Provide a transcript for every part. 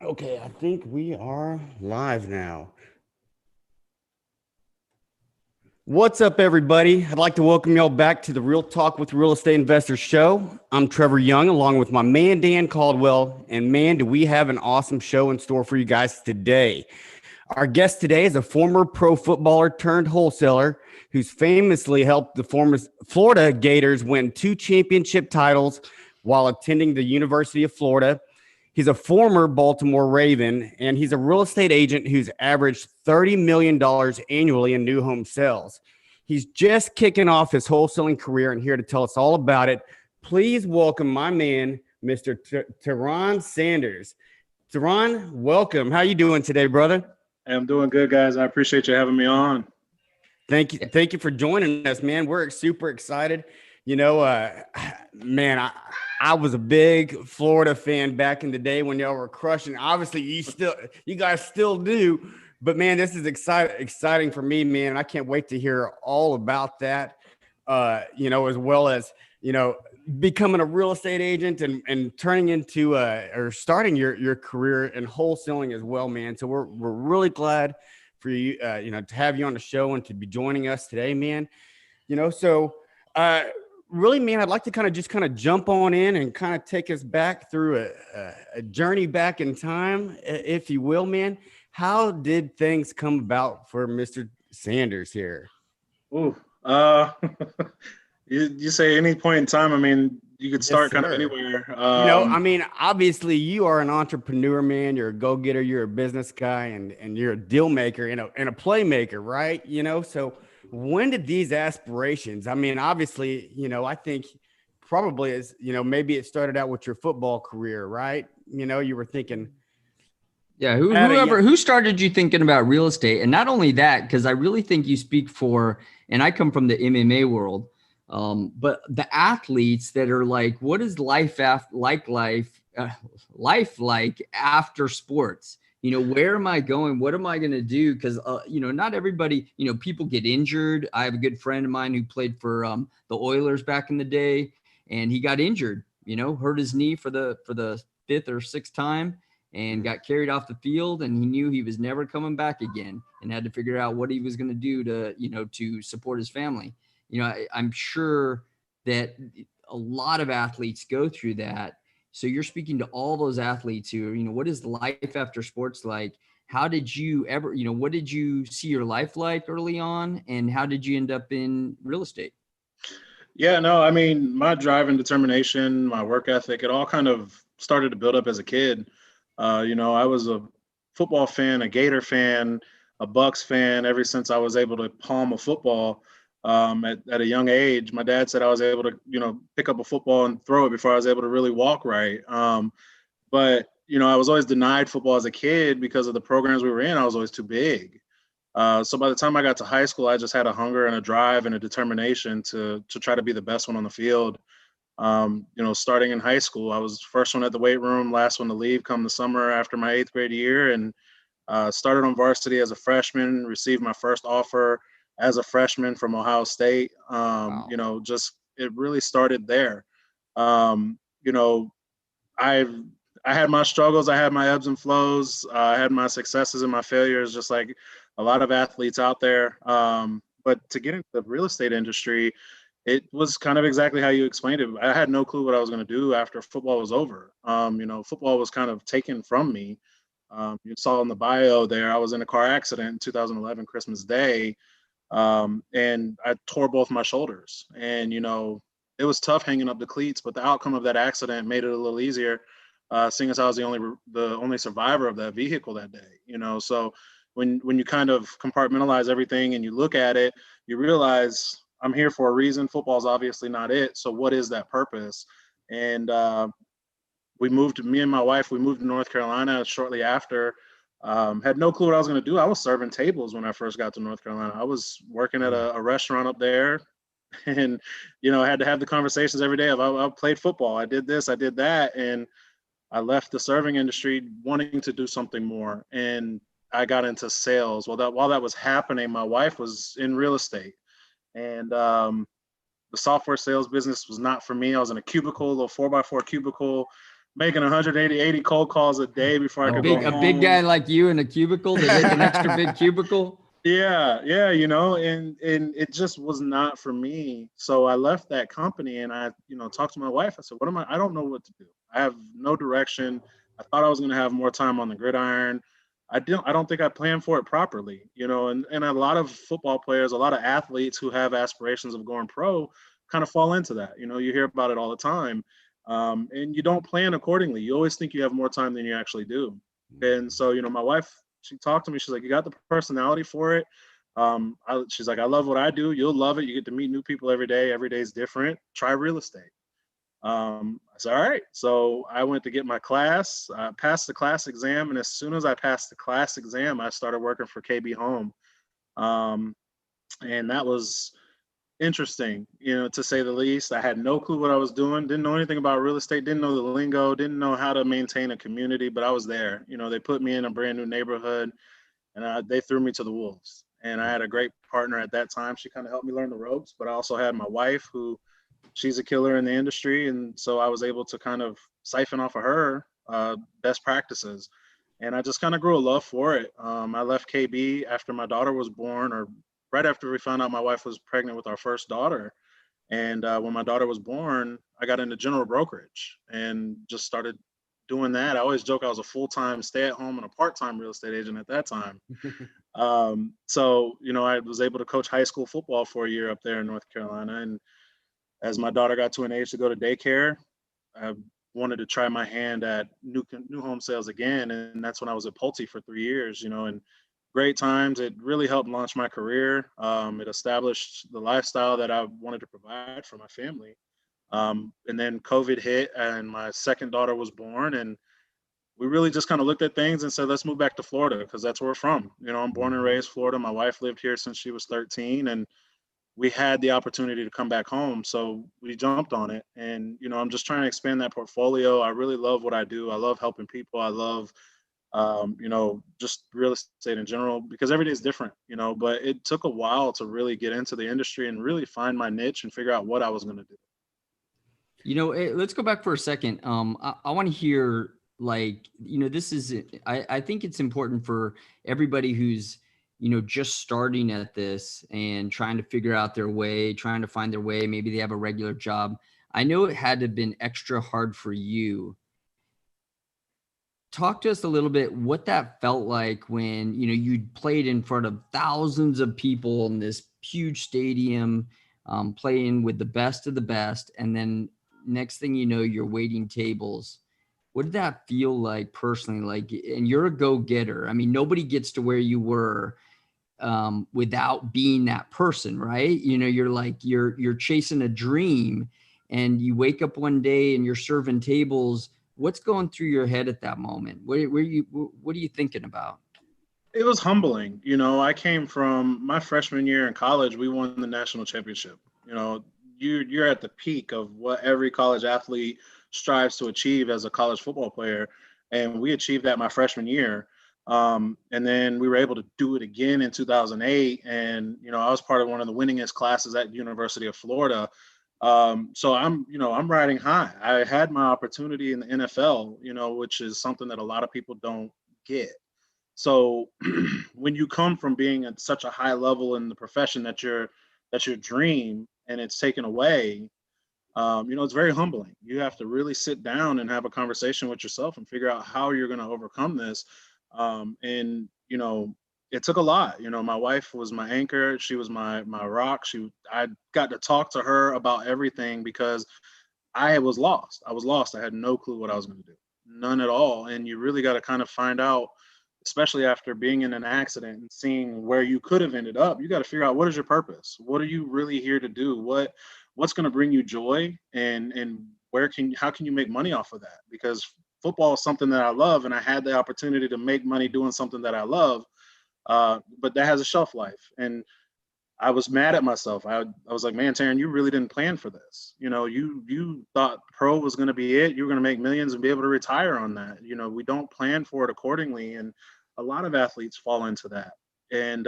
Okay, I think we are live now. What's up, everybody? I'd like to welcome y'all back to the Real Talk with Real Estate Investors show. I'm Trevor Young, along with my man, Dan Caldwell. And man, do we have an awesome show in store for you guys today. Our guest today is a former pro footballer turned wholesaler who's famously helped the former Florida Gators win 2 championship titles while attending the University of Florida. He's a former Baltimore Raven, and he's a real estate agent who's averaged $30 million annually in new home sales. He's just kicking off his wholesaling career and here to tell us all about it. Please welcome my man, Mr. Terron Sanders. Terron, welcome. How you doing today, brother? Hey, I'm doing good, guys. I appreciate you having me on. Thank you for joining us, man. We're super excited. You know, man, I was a big Florida fan back in the day when y'all were crushing. Obviously, you guys still do, but man, this is exciting for me, man. I can't wait to hear all about that. As well as becoming a real estate agent and turning into or starting your career in wholesaling as well, man. So we're really glad for you, to have you on the show and to be joining us today, man. Really, man, I'd like to kind of jump on in and kind of take us back through a journey back in time, if you will, man. How did things come about for Mr. Sanders here? Ooh, you say any point in time. I mean, you could Yes, start kind of sir. anywhere. Obviously, you are an entrepreneur, man. You're a go-getter. You're a business guy, and you're a deal maker and a playmaker, right? So when did these aspirations? I mean, obviously, I think probably is, maybe it started out with your football career, right? You were thinking, Yeah, who started you thinking about real estate? And not only that, because I really think you speak for, and I come from the MMA world, but the athletes that are like, what is life like after sports? Where am I going? What am I going to do? Because not everybody, people get injured. I have a good friend of mine who played for the Oilers back in the day, and he got injured. Hurt his knee for the fifth or sixth time and got carried off the field, and he knew he was never coming back again and had to figure out what he was going to do to support his family. I'm sure that a lot of athletes go through that. So you're speaking to all those athletes who, what is life after sports like? How did you ever, what did you see your life like early on? And how did you end up in real estate? Yeah, no, I mean, my drive and determination, my work ethic, it all kind of started to build up as a kid. I was a football fan, a Gator fan, a Bucks fan ever since I was able to palm a football at a young age. My dad said I was able to, pick up a football and throw it before I was able to really walk right. But I was always denied football as a kid because of the programs we were in. I was always too big. So by the time I got to high school, I just had a hunger and a drive and a determination to try to be the best one on the field. Starting in high school, I was first one at the weight room, last one to leave come the summer after my 8th grade year, and started on varsity as a freshman, received my first offer as a freshman from Ohio State. Wow. Just it really started there. Um, you know, I I had my struggles, I had my ebbs and flows, I had my successes and my failures, just like a lot of athletes out there. But to get into the real estate industry, it was kind of exactly how you explained it. I had no clue what I was going to do after football was over. Football was kind of taken from me. You saw in the bio there, I was in a car accident in 2011, Christmas Day, and I tore both my shoulders. And it was tough hanging up the cleats, but the outcome of that accident made it a little easier, seeing as I was the only survivor of that vehicle that day. So when you kind of compartmentalize everything and you look at it, you realize I'm here for a reason. Football is obviously not it. So what is that purpose? And me and my wife, we moved to North Carolina shortly after. Had no clue what I was going to do. I was serving tables when I first got to North Carolina. I was working at a restaurant up there, and I had to have the conversations every day of I played football, I did this, I did that, and I left the serving industry wanting to do something more, and I got into sales. While that was happening, my wife was in real estate, and the software sales business was not for me. I was in a cubicle, a little 4x4 cubicle, making 180 cold calls a day before I could go home. A big guy like you in a cubicle, they make an extra big cubicle. Yeah, you know, and it just was not for me. So I left that company and I, you know, talked to my wife. I said, I don't know what to do. I have no direction. I thought I was going to have more time on the gridiron. I don't think I planned for it properly, you know, and a lot of football players, a lot of athletes who have aspirations of going pro kind of fall into that. You know, you hear about it all the time. And you don't plan accordingly. You always think you have more time than you actually do. And so, you know, my wife, she talked to me. She's like, you got the personality for it. She's like, I love what I do. You'll love it. You get to meet new people every day. Every day is different. Try real estate. I said, all right. So I went to get my class, passed the class exam. And as soon as I passed the class exam, I started working for 𝗥𝗲𝗃𝗀𝗃𝗀𝗃. And that was interesting, you know, to say the least. I had no clue what I was doing. Didn't know anything about real estate. Didn't know the lingo. Didn't know how to maintain a community, but I was there. You know, they put me in a brand new neighborhood and they threw me to the wolves. And I had a great partner at that time. She kind of helped me learn the ropes, but I also had my wife who she's a killer in the industry. And so I was able to kind of siphon off of her best practices. And I just kind of grew a love for it. I left KB after my daughter was born, or right after we found out my wife was pregnant with our first daughter. And when my daughter was born, I got into general brokerage and just started doing that. I always joke I was a full-time stay-at-home and a part-time real estate agent at that time. So, you know, I was able to coach high school football for a year up there in North Carolina. And as my daughter got to an age to go to daycare, I wanted to try my hand at new home sales again. And that's when I was at 𝗄𝗃 for 3 years, you know, and great times. It really helped launch my career. It established the lifestyle that I wanted to provide for my family. And then COVID hit and my second daughter was born, and we really just kind of looked at things and said, let's move back to Florida because that's where we're from. You know, I'm born and raised Florida. My wife lived here since she was 13, and we had the opportunity to come back home. So we jumped on it. And, you know, I'm just trying to expand that portfolio. I really love what I do. I love helping people. I love, you know, just real estate in general, because every day is different, you know, but it took a while to really get into the industry and really find my niche and figure out what I was going to do. You know, let's go back for a second. I want to hear, like, you know, this is, I think it's important for everybody who's, you know, just starting at this and trying to figure out their way, trying to find their way. Maybe they have a regular job. I know it had to have been extra hard for you. Talk to us a little bit what that felt like when, you know, you played in front of thousands of people in this huge stadium, playing with the best of the best. And then next thing you know, you're waiting tables. What did that feel like personally? Like, and you're a go-getter. I mean, nobody gets to where you were without being that person, right? You know, you're like, you're chasing a dream and you wake up one day and you're serving tables. What's going through your head at that moment? What are you thinking about? It was humbling. You know, I came from my freshman year in college. We won the national championship. You know, you're at the peak of what every college athlete strives to achieve as a college football player. And we achieved that my freshman year. And then we were able to do it again in 2008. And, you know, I was part of one of the winningest classes at University of Florida. So I'm riding high. I had my opportunity in the NFL, you know, which is something that a lot of people don't get. So when you come from being at such a high level in the profession that's your dream and it's taken away, you know, it's very humbling. You have to really sit down and have a conversation with yourself and figure out how you're going to overcome this. And, you know, it took a lot. You know, my wife was my anchor. She was my rock. I got to talk to her about everything because I was lost. I had no clue what I was going to do. None at all. And you really got to kind of find out, especially after being in an accident and seeing where you could have ended up. You got to figure out, what is your purpose? What are you really here to do? What's going to bring you joy? And how can you make money off of that? Because football is something that I love, and I had the opportunity to make money doing something that I love. But that has a shelf life. And I was mad at myself. I was like, man, Terron, you really didn't plan for this. You know, you thought pro was going to be it. You were going to make millions and be able to retire on that. You know, we don't plan for it accordingly. And a lot of athletes fall into that. And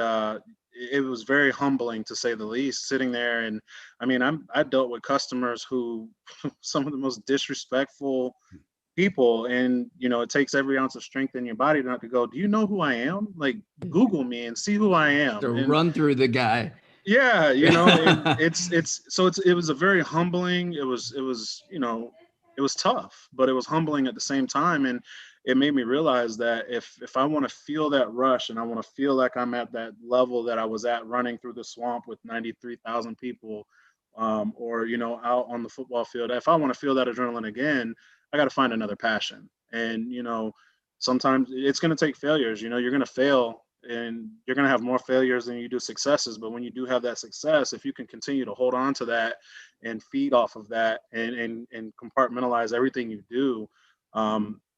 it was very humbling, to say the least, sitting there. And I mean, I dealt with customers who some of the most disrespectful people, and it takes every ounce of strength in your body not to go, do you know who I am? Like, Google me and see who I am. To And run through the guy. yeah, and it was a very humbling, it was it was tough, but it was humbling at the same time. And it made me realize that if I want to feel that rush, and I want to feel like I'm at that level that I was at running through the swamp with 93,000 people, or out on the football field, if I want to feel that adrenaline again, I got to find another passion. And sometimes it's going to take failures. You're going to fail, and you're going to have more failures than you do successes. But when you do have that success, if you can continue to hold on to that and feed off of that, and compartmentalize everything you do,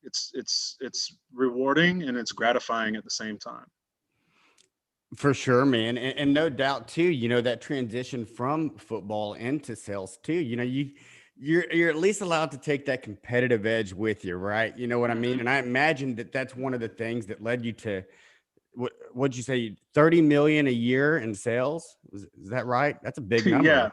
it's rewarding and it's gratifying at the same time. For sure, man. And no doubt too, that transition from football into sales too, you're at least allowed to take that competitive edge with you, right? You know what I mean? And I imagine that that's one of the things that led you to, what'd you say, 30 million a year in sales? Is that right? That's a big number. Yeah.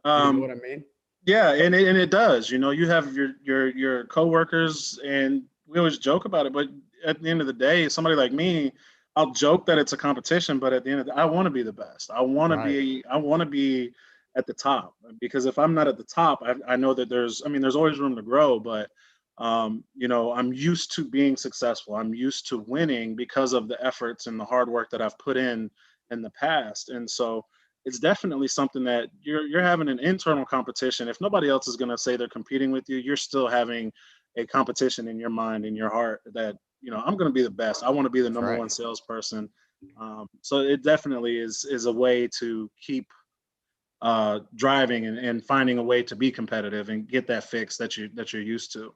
You know what I mean? Yeah, and it does. You have your coworkers, and we always joke about it, but at the end of the day, somebody like me, I'll joke that it's a competition, but at the end of the day, I want to be the best. I want to be at the top, because if I'm not at the top, I know that there's always room to grow, but I'm used to being successful. I'm used to winning because of the efforts and the hard work that I've put in the past. And so it's definitely something that you're having an internal competition. If nobody else is going to say they're competing with you, you're still having a competition in your mind, in your heart, that I'm going to be the best. I want to be the number one salesperson. So it definitely is a way to keep driving and finding a way to be competitive and get that fix that you're used to.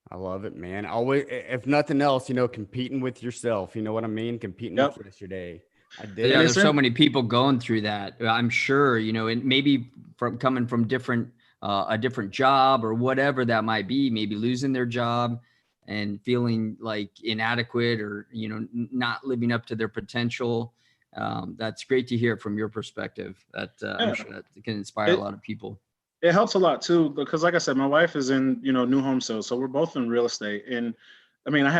I love it, man. Always, if nothing else, competing with yourself. You know what I mean? Competing with yesterday. I did. Yeah, there's so many people going through that. I'm sure, and maybe from coming from a different job or whatever that might be, maybe losing their job and feeling like inadequate or, not living up to their potential. That's great to hear from your perspective. I'm sure that can inspire a lot of people. It helps a lot too, because like I said, my wife is in, new home sales. So we're both in real estate. And I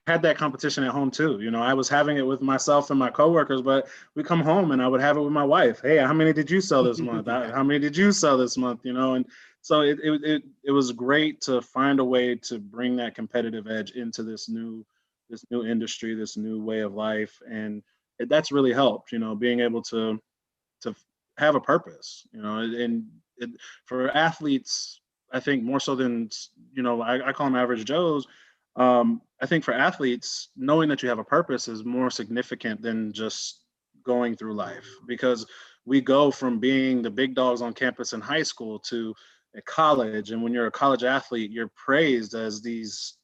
had that competition at home too. I was having it with myself and my coworkers, but we come home and I would have it with my wife. Hey, how many did you sell this month? How many did you sell this month? And so it was great to find a way to bring that competitive edge into this new industry, this new way of life. And that's really helped, being able to have a purpose, and for athletes, I think more so than, I call them average Joes. I think for athletes, knowing that you have a purpose is more significant than just going through life, because we go from being the big dogs on campus in high school to at college. And when you're a college athlete, you're praised as these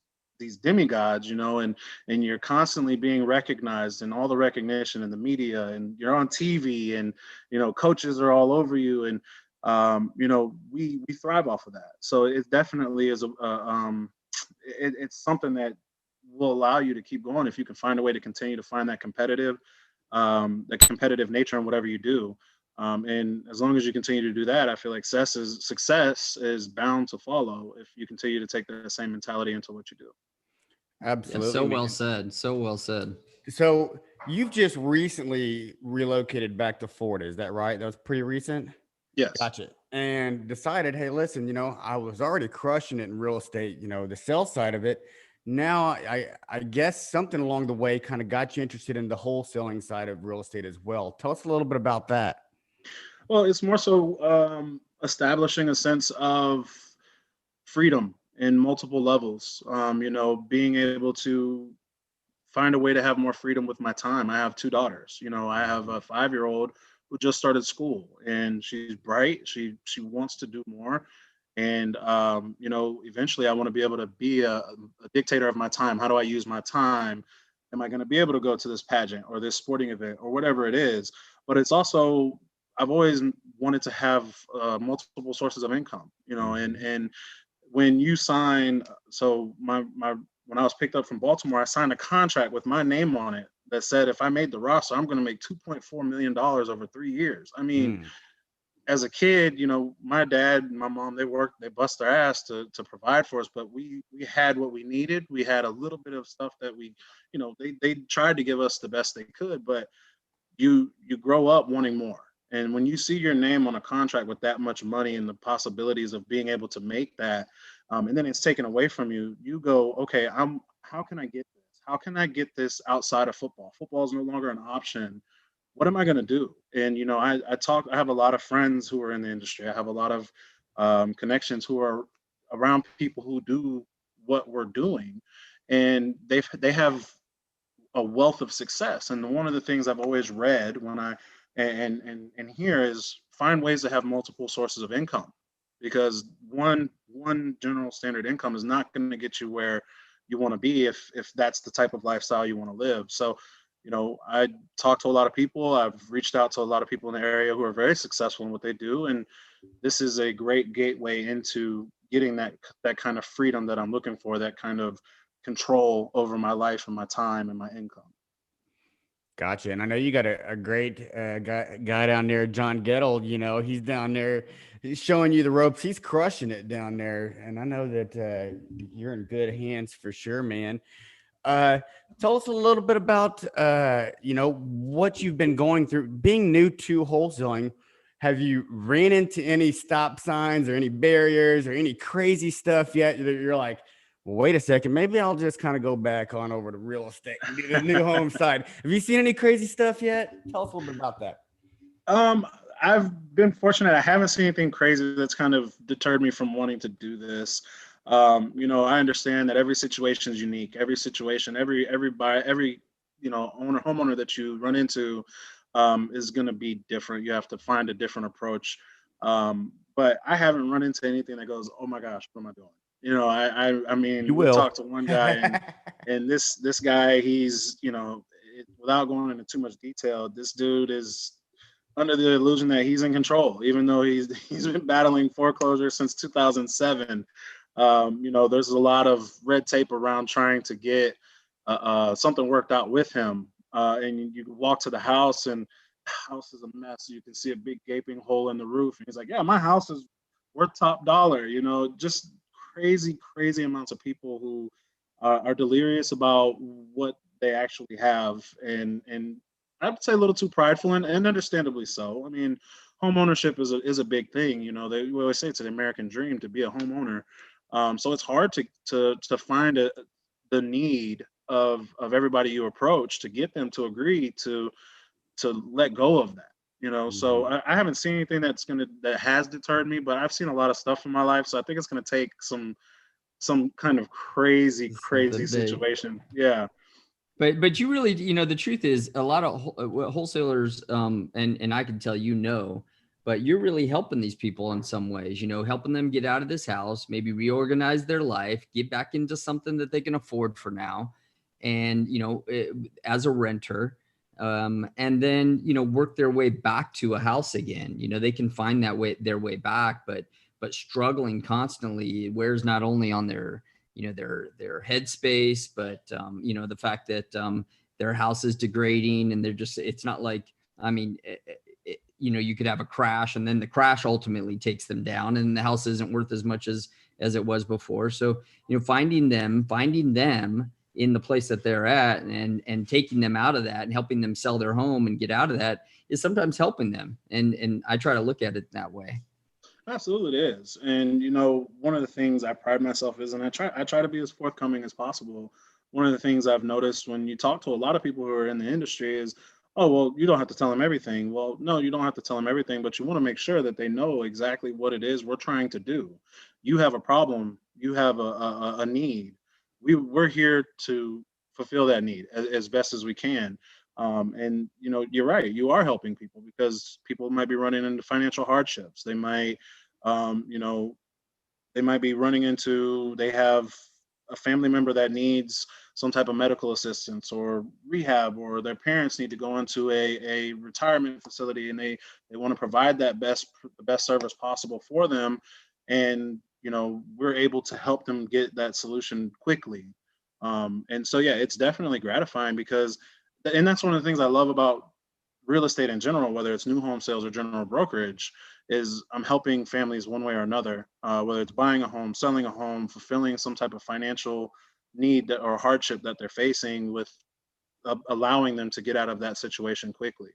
demigods, and you're constantly being recognized, and all the recognition in the media, and you're on TV, and, coaches are all over you. And, we thrive off of that. So it definitely is it's something that will allow you to keep going if you can find a way to continue to find that competitive nature in whatever you do. And as long as you continue to do that, I feel like success is bound to follow if you continue to take the same mentality into what you do. Absolutely. Yeah, so well said. So well said. So you've just recently relocated back to Florida. Is that right? That was pretty recent? Yes. Gotcha. And decided, hey, listen, I was already crushing it in real estate, the sales side of it. Now, I guess something along the way kind of got you interested in the wholesaling side of real estate as well. Tell us a little bit about that. Well, it's more so establishing a sense of freedom in multiple levels. Being able to find a way to have more freedom with my time. I have two daughters. I have a 5-year-old who just started school, and she's bright. She wants to do more. And, eventually I want to be able to be a dictator of my time. How do I use my time? Am I going to be able to go to this pageant or this sporting event or whatever it is? But it's also, I've always wanted to have multiple sources of income, and when you sign, so when I was picked up from Baltimore, I signed a contract with my name on it that said if I made the roster, I'm going to make $2.4 million over 3 years. as a kid, you know, my dad and my mom, they bust their ass to provide for us, but we had what we needed. We had a little bit of stuff that we, you know, they tried to give us the best they could, but you grow up wanting more. And when you see your name on a contract with that much money and the possibilities of being able to make that, and then it's taken away from you, you go, okay, how can I get this? How can I get this outside of football? Football is no longer an option. What am I going to do? And, you know, I have a lot of friends who are in the industry. I have a lot of connections who are around people who do what we're doing, and they have a wealth of success. And one of the things I've always read when and here is find ways to have multiple sources of income, because one general standard income is not going to get you where you want to be if that's the type of lifestyle you want to live. So, you know, I talk to a lot of people. I've reached out to a lot of people in the area who are very successful in what they do, and this is a great gateway into getting that kind of freedom that I'm looking for, that kind of control over my life and my time and my income. Gotcha. And I know you got a great guy down there, John Gettle. You know, he's down there, he's showing you the ropes. He's crushing it down there. And I know that you're in good hands for sure, man. Tell us a little bit about, you know, what you've been going through. Being new to wholesaling, have you ran into any stop signs or any barriers or any crazy stuff yet that you're like, well, wait a second, maybe I'll just kind of go back on over to real estate and do the new home side. Have you seen any crazy stuff yet? Tell us a little bit about that. I've been fortunate. I haven't seen anything crazy that's kind of deterred me from wanting to do this. You know, I understand that every situation is unique. Every situation, every you know, homeowner that you run into is going to be different. You have to find a different approach. But I haven't run into anything that goes, oh my gosh, what am I doing? You know, I mean, You we will. talked to one guy, and this guy, he's, you know, without going into too much detail, this dude is under the illusion that he's in control, even though he's been battling foreclosure since 2007. You know, there's a lot of red tape around trying to get something worked out with him. And you walk to the house, and the house is a mess. You can see a big gaping hole in the roof. And he's like, yeah, my house is worth top dollar. You know, just crazy amounts of people who are delirious about what they actually have. And I would say a little too prideful, and understandably so. I mean, home ownership is a big thing. You know, we always say it's an American dream to be a homeowner. So it's hard to find the need of everybody you approach to get them to agree to let go of that. You know, so I haven't seen anything that has deterred me, but I've seen a lot of stuff in my life. So I think it's gonna take some kind of crazy situation. Yeah. But you really, you know, the truth is a lot of wholesalers, and I can tell, you know, but you're really helping these people in some ways, you know, helping them get out of this house, maybe reorganize their life, get back into something that they can afford for now. And, you know, as a renter, and then, you know, work their way back to a house again. You know, they can find their way back, but struggling constantly wears not only on their, you know, their headspace, but, you know, the fact that their house is degrading, and it's not like, I mean, you know, you could have a crash, and then the crash ultimately takes them down, and the house isn't worth as much as it was before. So, you know, finding them in the place that they're at, and taking them out of that and helping them sell their home and get out of that is sometimes helping them. And I try to look at it that way. Absolutely, it is. And, you know, one of the things I pride myself is, and I try to be as forthcoming as possible. One of the things I've noticed when you talk to a lot of people who are in the industry is, oh, well, you don't have to tell them everything. Well, no, you don't have to tell them everything, but you want to make sure that they know exactly what it is we're trying to do. You have a problem. You have a need. We're here to fulfill that need as best as we can. And, you know, you're right. You are helping people, because people might be running into financial hardships. They might, you know, they might be running into, they have a family member that needs some type of medical assistance or rehab, or their parents need to go into a retirement facility, and they want to provide the best service possible for them. And, you know, we're able to help them get that solution quickly. And so, yeah, it's definitely gratifying, because, and that's one of the things I love about real estate in general, whether it's new home sales or general brokerage, is I'm helping families one way or another, whether it's buying a home, selling a home, fulfilling some type of financial need or hardship that they're facing, with allowing them to get out of that situation quickly.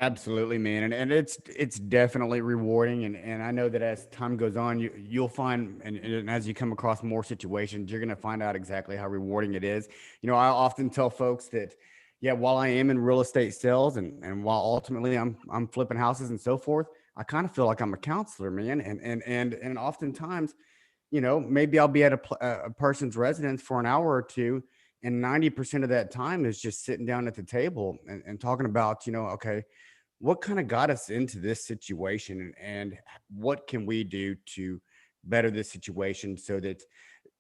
Absolutely, man. And it's definitely rewarding. And I know that as time goes on, you'll find, and as you come across more situations, you're going to find out exactly how rewarding it is. You know, I often tell folks that, yeah, while I am in real estate sales and while ultimately I'm flipping houses and so forth, I kind of feel like I'm a counselor, man. And oftentimes, you know, maybe I'll be at a person's residence for an hour or two, and 90% of that time is just sitting down at the table and talking about, you know, okay, what kind of got us into this situation, and what can we do to better this situation so that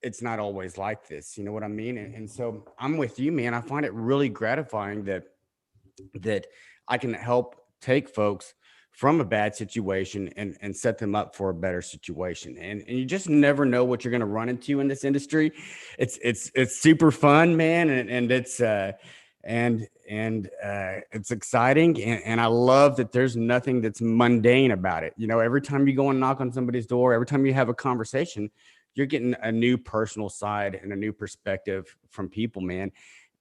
it's not always like this, you know what I mean? And so I'm with you, man. I find it really gratifying that I can help take folks from a bad situation and set them up for a better situation. And you just never know what you're going to run into in this industry. It's super fun, man. And it's exciting. And I love that there's nothing that's mundane about it. You know, every time you go and knock on somebody's door, every time you have a conversation, you're getting a new personal side and a new perspective from people, man.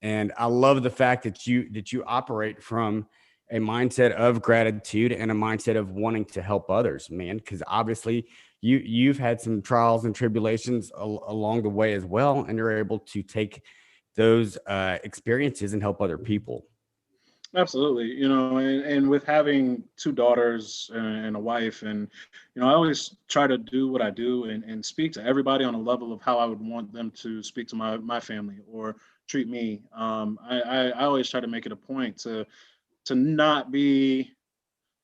And I love the fact that you operate from a mindset of gratitude and a mindset of wanting to help others, man. Because obviously you've had some trials and tribulations along the way as well, and you're able to take those experiences and help other people. Absolutely. You know, and with having two daughters and a wife, and, you know, I always try to do what I do and speak to everybody on a level of how I would want them to speak to my family or treat me. I always try to make it a point to not be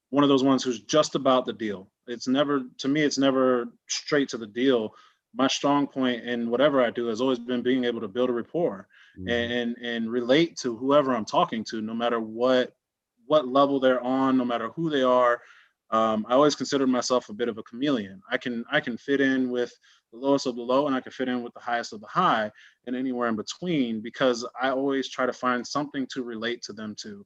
one of those ones who's just about the deal. It's never, to me, it's never straight to the deal. My strong point in whatever I do has always been being able to build a rapport and relate to whoever I'm talking to, no matter what level they're on, no matter who they are. I always consider myself a bit of a chameleon. I can fit in with the lowest of the low, and I can fit in with the highest of the high, and anywhere in between, because I always try to find something to relate to them to.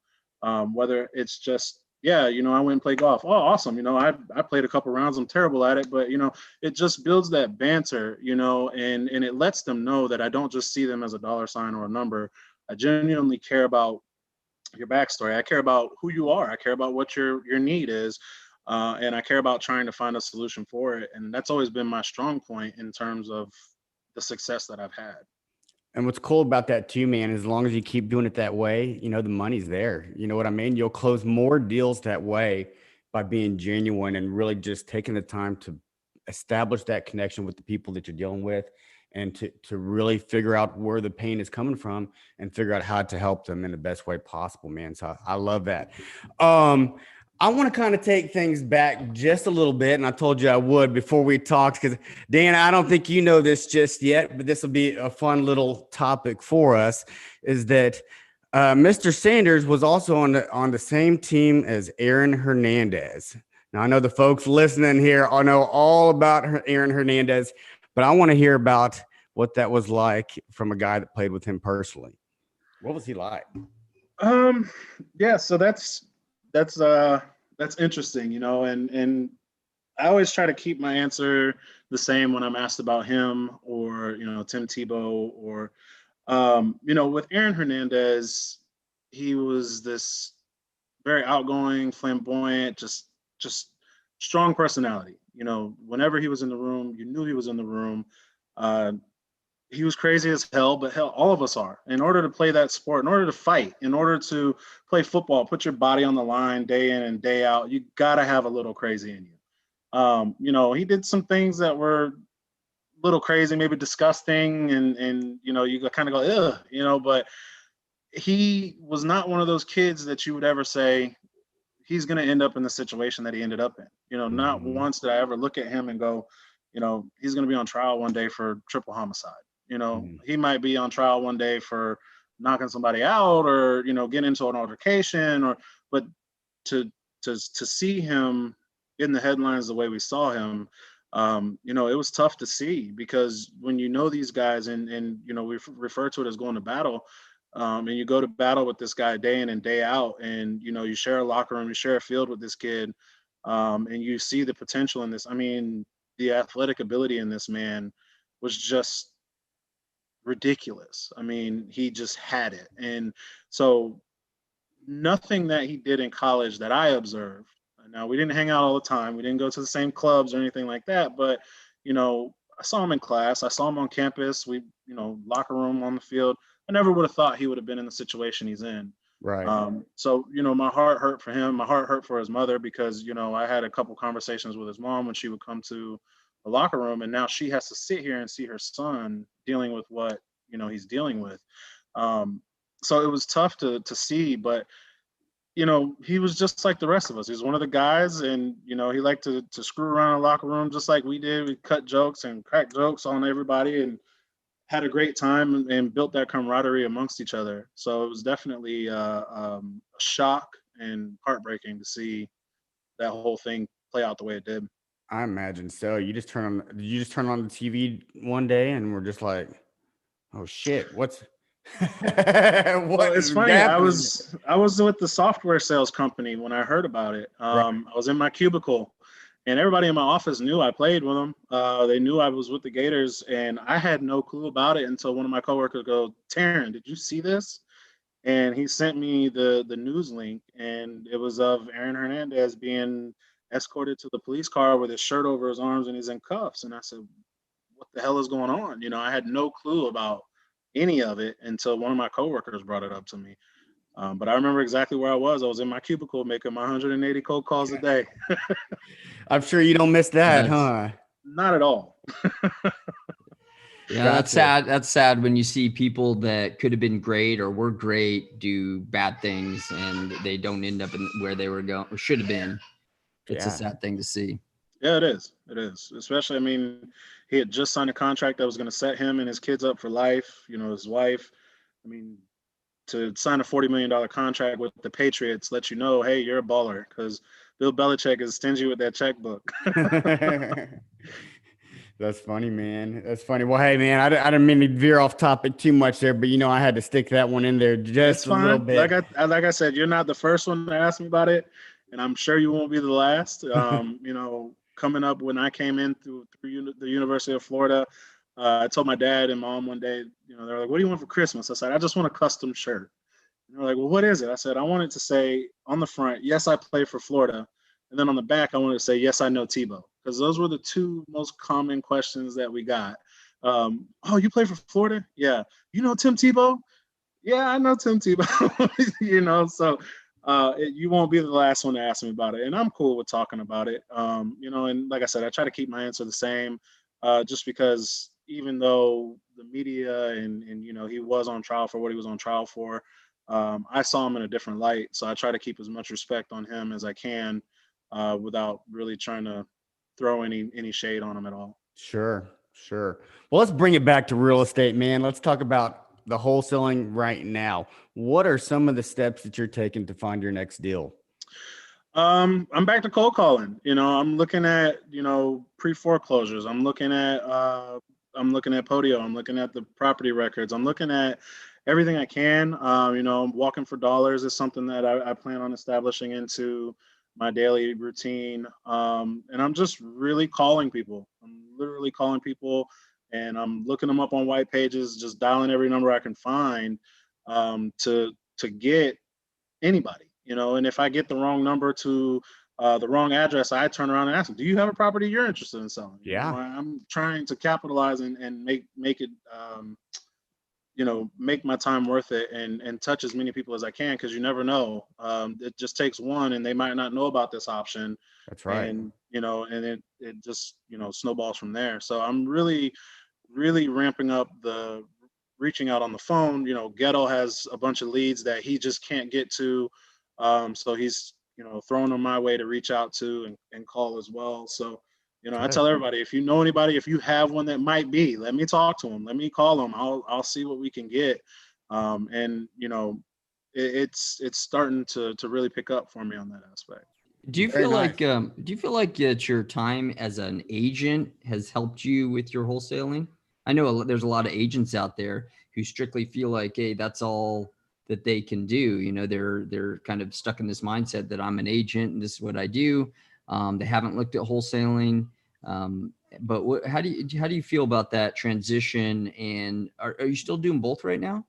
Whether it's just, yeah, you know, I went and played golf. Oh, awesome. You know, I played a couple rounds. I'm terrible at it, but, you know, it just builds that banter, you know, and it lets them know that I don't just see them as a dollar sign or a number. I genuinely care about your backstory. I care about who you are. I care about what your need is. And I care about trying to find a solution for it. And that's always been my strong point in terms of the success that I've had. And what's cool about that too, man, as long as you keep doing it that way, you know, the money's there. You know what I mean? You'll close more deals that way by being genuine and really just taking the time to establish that connection with the people that you're dealing with, and to really figure out where the pain is coming from and figure out how to help them in the best way possible, man. So I love that. I want to kind of take things back just a little bit. And I told you I would before we talked, because Dan, I don't think you know this just yet, but this will be a fun little topic for us, is that Mr. Sanders was also on the same team as Aaron Hernandez. Now, I know the folks listening here all know all about Aaron Hernandez, but I want to hear about what that was like from a guy that played with him personally. What was he like? Yeah, so that's interesting, you know, and I always try to keep my answer the same when I'm asked about him or, you know, Tim Tebow or, you know, with Aaron Hernandez, he was this very outgoing, flamboyant, just strong personality. You know, whenever he was in the room, you knew he was in the room. He was crazy as hell, but hell, all of us are. In order to play that sport, in order to fight, in order to play football, put your body on the line day in and day out, you gotta have a little crazy in you. You know, he did some things that were a little crazy, maybe disgusting, and you know, you kind of go, ugh, you know, but he was not one of those kids that you would ever say he's going to end up in the situation that he ended up in. You know, not once did I ever look at him and go, you know, he's going to be on trial one day for triple homicide. You know, he might be on trial one day for knocking somebody out or, you know, getting into an altercation but to see him in the headlines the way we saw him, you know, it was tough to see, because when you know these guys and you know, we refer to it as going to battle, And you go to battle with this guy day in and day out, and you know, you share a locker room, you share a field with this kid, and you see the potential in this. I mean, the athletic ability in this man was just ridiculous. I mean, he just had it. And so nothing that he did in college that I observed. Now, we didn't hang out all the time. We didn't go to the same clubs or anything like that. But, you know, I saw him in class. I saw him on campus. We, you know, locker room, on the field. I never would have thought he would have been in the situation he's in. Right. So, you know, my heart hurt for him. My heart hurt for his mother because, you know, I had a couple conversations with his mom when she would come to the locker room, and now she has to sit here and see her son dealing with what, you know, he's dealing with. So it was tough to see, but you know, he was just like the rest of us. He was one of the guys, and you know, he liked to screw around in the locker room just like we did. We cut jokes and crack jokes on everybody, and had a great time and built that camaraderie amongst each other. So it was definitely a shock and heartbreaking to see that whole thing play out the way it did. I imagine so. You just turn on the TV one day and we're just like, oh shit, what's Well, it's funny. happening? I was with the software sales company when I heard about it. Right. I was in my cubicle, and everybody in my office knew I played with them. They knew I was with the Gators, and I had no clue about it until one of my coworkers goes, "Terron, did you see this?" And he sent me the news link, and it was of Aaron Hernandez being escorted to the police car with his shirt over his arms and he's in cuffs. And I said, "What the hell is going on?" You know, I had no clue about any of it until one of my coworkers brought it up to me. But I remember exactly where I was. I was in my cubicle making my 180 cold calls a day. I'm sure you don't miss that, That's- huh? Not at all. Yeah, Gotcha. that's sad. That's sad when you see people that could have been great or were great do bad things and they don't end up in where they were going or should have been. It's a Yeah. sad thing to see. Yeah, it is. It is. Especially, I mean, he had just signed a contract that was going to set him and his kids up for life. You know, his wife. I mean, to sign a $40 million contract with the Patriots lets you know, hey, you're a baller, because Bill Belichick is stingy with that checkbook. That's funny, man. That's funny. Well, hey, man, I didn't mean to veer off topic too much there, but you know, I had to stick that one in there just It's a little fine. bit. Like I said, you're not the first one to ask me about it, and I'm sure you won't be the last. You know, coming up when I came in through the University of Florida, I told my dad and mom one day, you know, they're like, "What do you want for Christmas?" I said, "I just want a custom shirt." And they're like, "Well, what is it?" I said, "I want it to say on the front, yes, I play for Florida." And then on the back, I wanted to say, "Yes, I know Tebow." Because those were the two most common questions that we got. Oh, you play for Florida? Yeah. You know Tim Tebow? Yeah, I know Tim Tebow. You know, so you won't be the last one to ask me about it. And I'm cool with talking about it. You know, and like I said, I try to keep my answer the same, just because even though the media and you know, he was on trial for what he was on trial for, I saw him in a different light. So I try to keep as much respect on him as I can, without really trying to throw any shade on him at all. Sure. Well, let's bring it back to real estate, man. Let's talk about the wholesaling right now. What are some of the steps that you're taking to find your next deal? I'm back to cold calling. You know, I'm looking at, you know, pre-foreclosures. I'm looking at Podio. I'm looking at the property records. I'm looking at everything I can. You know, walking for dollars is something that I plan on establishing into my daily routine. And I'm just really calling people. I'm literally calling people, and I'm looking them up on white pages, just dialing every number I can find, to get anybody. You know, and if I get the wrong number to the wrong address, I turn around and ask them, "Do you have a property you're interested in selling?" Yeah. You know, I'm trying to capitalize and make it, you know, make my time worth it and touch as many people as I can, because you never know. It just takes one, and they might not know about this option. That's right. And you know, and it just, you know, snowballs from there. So I'm really ramping up the reaching out on the phone. You know, 𝗥𝗲 has a bunch of leads that he just can't get to. So he's, you know, throwing them my way to reach out to and call as well. So, you know, I tell everybody, if you know anybody, if you have one that might be, let me talk to them. Let me call them. I'll see what we can get. And you know, it's starting to really pick up for me on that aspect. Do you Very feel nice. like that your time as an agent has helped you with your wholesaling? I know there's a lot of agents out there who strictly feel like, hey, that's all that they can do. You know, they're kind of stuck in this mindset that I'm an agent and this is what I do. They haven't looked at wholesaling. But how do you feel about that transition? And are you still doing both right now?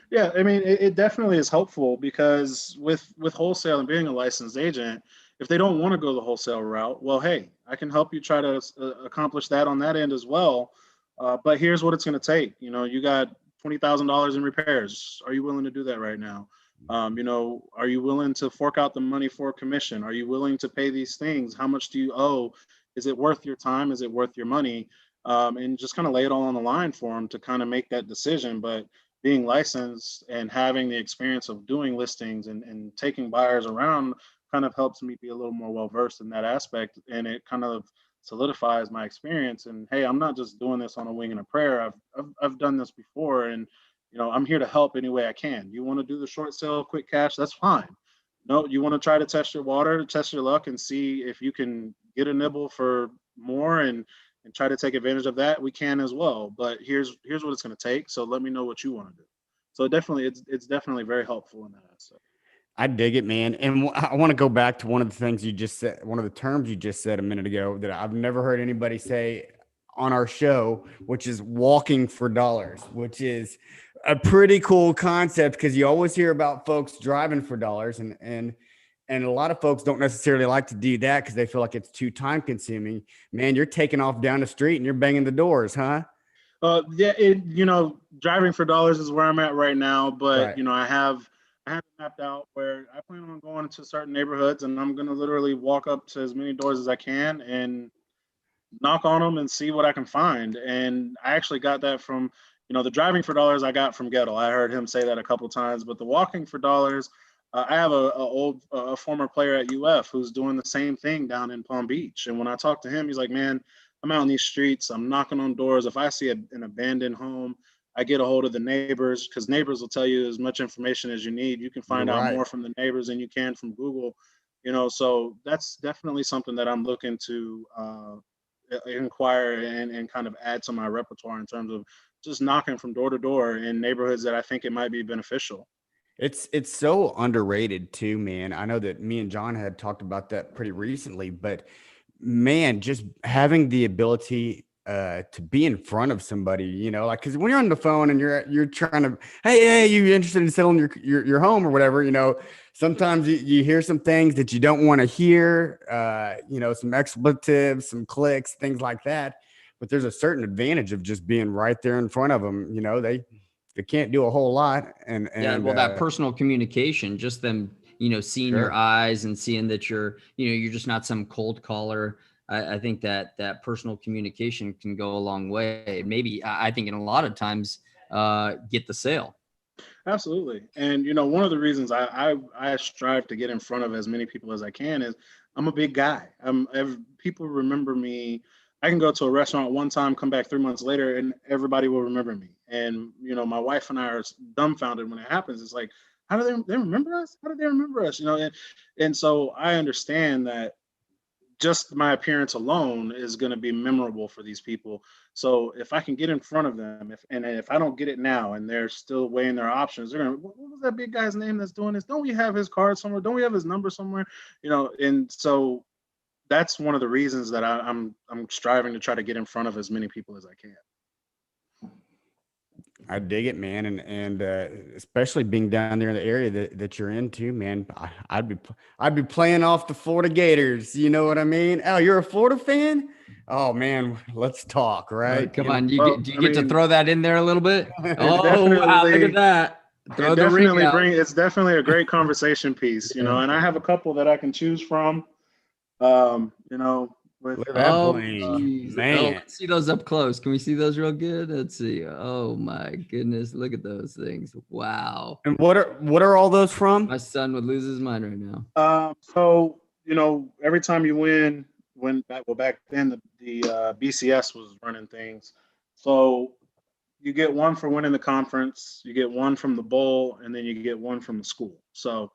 Yeah, I mean, it definitely is helpful because with wholesale and being a licensed agent, if they don't want to go the wholesale route, well, hey, I can help you try to accomplish that on that end as well. But here's what it's going to take. You know, you got $20,000 in repairs. Are you willing to do that right now? You know, are you willing to fork out the money for a commission? Are you willing to pay these things? How much do you owe? Is it worth your time? Is it worth your money? And just kind of lay it all on the line for them to kind of make that decision. But being licensed and having the experience of doing listings and taking buyers around kind of helps me be a little more well versed in that aspect, and it kind of solidifies my experience. And hey, I'm not just doing this on a wing and a prayer. I've done this before, and you know, I'm here to help any way I can. You want to do the short sale, quick cash, that's fine. No, you want to try to test your water, test your luck, and see if you can get a nibble for more and try to take advantage of that, we can as well. But here's what it's going to take. So let me know what you want to do. So definitely, it's definitely very helpful in that aspect. I dig it, man. And I want to go back to one of the things you just said, one of the terms you just said a minute ago that I've never heard anybody say on our show, which is walking for dollars, which is a pretty cool concept because you always hear about folks driving for dollars, and a lot of folks don't necessarily like to do that because they feel like it's too time consuming. Man, you're taking off down the street and you're banging the doors, huh? Yeah, you know, driving for dollars is where I'm at right now. But Right. you know, I have it mapped out where I plan on going to certain neighborhoods, and I'm gonna literally walk up to as many doors as I can and knock on them and see what I can find. And I actually got that from, you know, the driving for dollars I got from 𝗥𝗲. I heard him say that a couple of times, but the walking for dollars, I have a former player at UF who's doing the same thing down in Palm Beach. And when I talk to him, he's like, man, I'm out in these streets, I'm knocking on doors. If I see an abandoned home, I get a hold of the neighbors, because neighbors will tell you as much information as you need. You can You're find out right. more from the neighbors than you can from Google. You know, so that's definitely something that I'm looking to inquire and kind of add to my repertoire in terms of just knocking from door to door in neighborhoods that I think it might be beneficial. It's so underrated too, man. I know that me and John had talked about that pretty recently, but man, just having the ability to be in front of somebody, you know, like because when you're on the phone and you're trying to, hey, you interested in selling your home or whatever, you know, sometimes you hear some things that you don't want to hear, you know, some expletives, some clicks, things like that. But there's a certain advantage of just being right there in front of them. You know, they can't do a whole lot, and Yeah, well, that personal communication, just them, you know, seeing your sure. eyes and seeing that you're just not some cold caller. I think that personal communication can go a long way. Maybe I think in a lot of times get the sale. Absolutely. And you know, one of the reasons I strive to get in front of as many people as I can is I'm a big guy. People remember me. I can go to a restaurant one time, come back 3 months later, and everybody will remember me. And you know, my wife and I are dumbfounded when it happens. It's like, how do they remember us? How do they remember us? You know, and so I understand that just my appearance alone is going to be memorable for these people. So if I can get in front of them, if I don't get it now and they're still weighing their options, they're going to, what was that big guy's name that's doing this? Don't we have his card somewhere? Don't we have his number somewhere? You know, and so that's one of the reasons that I'm striving to try to get in front of as many people as I can. I dig it, man, and especially being down there in the area that you're into, man. I'd be playing off the Florida Gators. You know what I mean? Oh, you're a Florida fan? Oh man, let's talk, right? Come You know? on, Well, do you I get to mean, throw that in there a little bit? it Oh wow, look at definitely that! Throw the ring out. it's definitely a great conversation piece, you know, and I have a couple that I can choose from. You know, with Look at that Oh, bling, geez. Oh, man. let's see those up close. Can we see those real good? Let's see. Oh my goodness, look at those things! Wow, And what are all those my from? son would lose his mind right now. so you know, every time you win, back then the BCS was running things, so you get one for winning the conference, you get one from the bowl, and then you get one from the school. So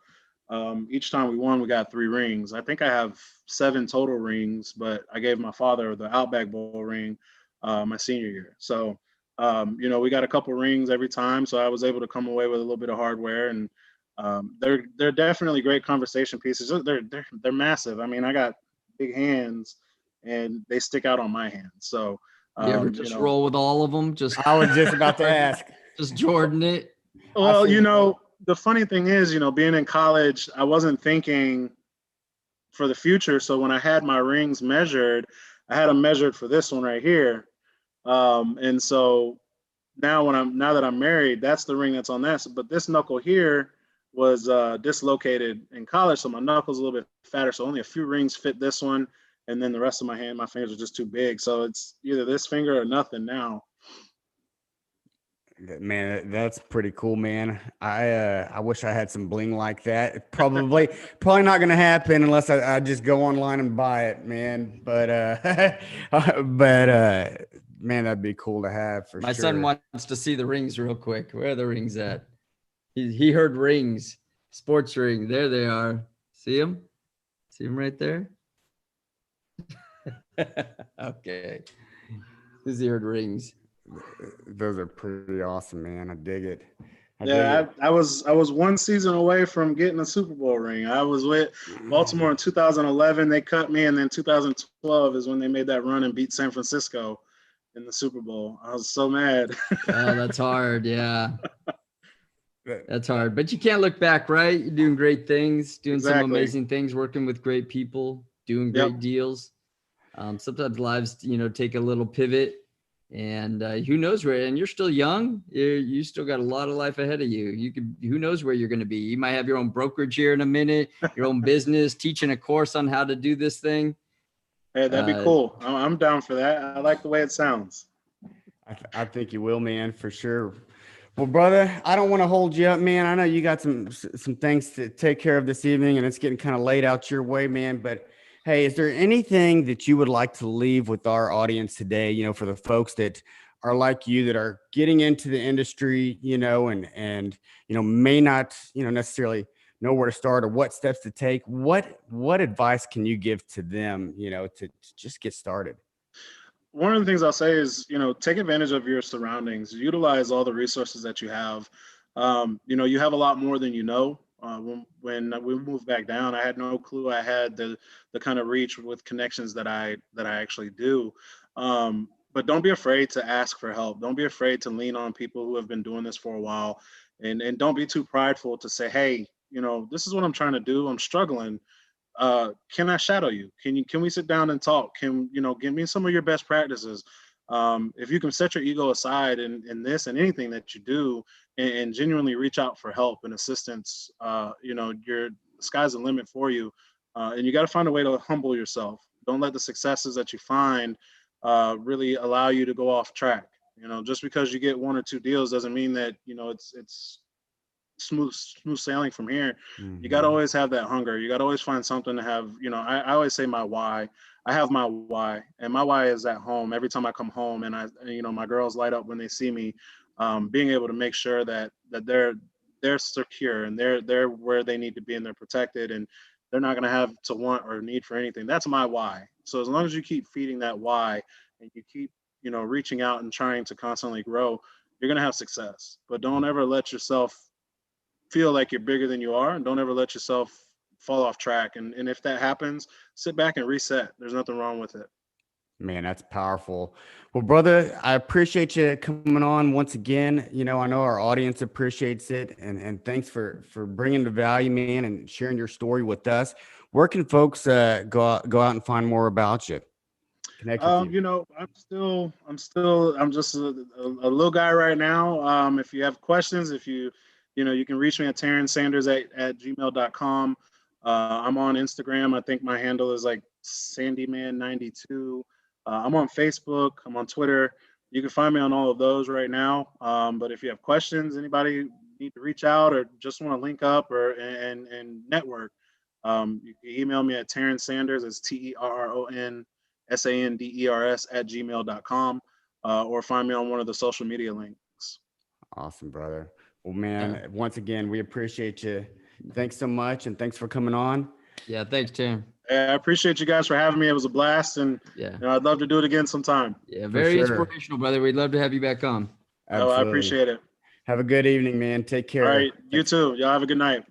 each time we won, we got 3 rings. I think I have 7 total rings, but I gave my father the Outback Bowl ring my senior year. So We got a couple rings every time, so I was able to come away with a little bit of hardware, and they're definitely great conversation pieces. They're massive. I mean, I got big hands, and they stick out on my hands. So You ever just roll with all of them? Just I was just about to ask. just Jordan it. Well, the funny thing is, being in college, I wasn't thinking for the future. So when I had my rings measured, I had them measured for this one right here. And so now that I'm married, that's the ring that's on that. But this knuckle here was dislocated in college, so my knuckle's a little bit fatter. So only a few rings fit this one, and then the rest of my fingers are just too big. So it's either this finger or nothing now. Man, that's pretty cool, man. I wish I had some bling like that. Probably not gonna happen unless I just go online and buy it, man. But man, that'd be cool to have for sure. My son wants to see the rings real quick. Where are the rings at? He heard rings, sports ring. There they are. See them? See them right there? Okay. He's heard rings. Those are pretty awesome, man. I dig it. I was one season away from getting a Super Bowl ring. I was with Baltimore in 2011. They cut me, and then 2012 is when they made that run and beat San Francisco in the Super Bowl. I was so mad. Oh, that's hard. Yeah. That's hard. But you can't look back, right? You're doing great things, doing some amazing things, working with great people, doing great deals. Sometimes lives, take a little pivot. And who knows where, and you're still young, you still got a lot of life ahead of you. Who knows where you're going to be. You might have your own brokerage here in a minute, your own business, teaching a course on how to do this thing. Hey, that'd be cool. I'm down for that. I like the way it sounds. I think you will, man, for sure. Well, brother, I don't want to hold you up, man. I know you got some things to take care of this evening, and it's getting kind of late out your way, man, but hey, is there anything that you would like to leave with our audience today, for the folks that are like you, that are getting into the industry, and may not, necessarily know where to start or what steps to take? What advice can you give to them, to just get started? One of the things I'll say is, take advantage of your surroundings, utilize all the resources that you have. You have a lot more than you know. When we moved back down, I had no clue I had the kind of reach with connections that I actually do. But don't be afraid to ask for help. Don't be afraid to lean on people who have been doing this for a while, and don't be too prideful to say, hey, this is what I'm trying to do. I'm struggling. Can I shadow you? Can we sit down and talk? Give me some of your best practices. If you can set your ego aside in this and anything that you do, and genuinely reach out for help and assistance, the sky's the limit for you. And you got to find a way to humble yourself. Don't let the successes that you find really allow you to go off track. Just because you get one or two deals doesn't mean that, it's smooth sailing from here. Mm-hmm. You got to always have that hunger. You got to always find something to have, I always say my why. I have my why, and my why is at home. Every time I come home, and my girls light up when they see me, being able to make sure that they're secure and they're where they need to be and they're protected and they're not going to have to want or need for anything. That's my why. So as long as you keep feeding that why and you keep, reaching out and trying to constantly grow, you're going to have success. But don't ever let yourself feel like you're bigger than you are, and don't ever let yourself fall off track. And if that happens, sit back and reset. There's nothing wrong with it. Man, that's powerful. Well, brother, I appreciate you coming on once again. I know our audience appreciates it, and thanks for bringing the value, man, and sharing your story with us. Where can folks go out and find more about you? Connect with you. I'm just a little guy right now. If you have questions, you can reach me at Terron Sanders at gmail.com. I'm on Instagram. I think my handle is like Sandyman92. I'm on Facebook. I'm on Twitter. You can find me on all of those right now. But if you have questions, anybody need to reach out or just want to link up and network, you can email me at Terron Sanders. It's TerronSanders at gmail.com, or find me on one of the social media links. Awesome, brother. Well, man, once again, we appreciate you. Thanks so much, and thanks for coming on. Yeah, thanks, Tim. I appreciate you guys for having me. It was a blast, and Yeah. I'd love to do it again sometime. Yeah, very sure. inspirational, brother. We'd love to have you back on. Oh, I appreciate it. Have a good evening, man. Take care. All right, you too. Y'all have a good night.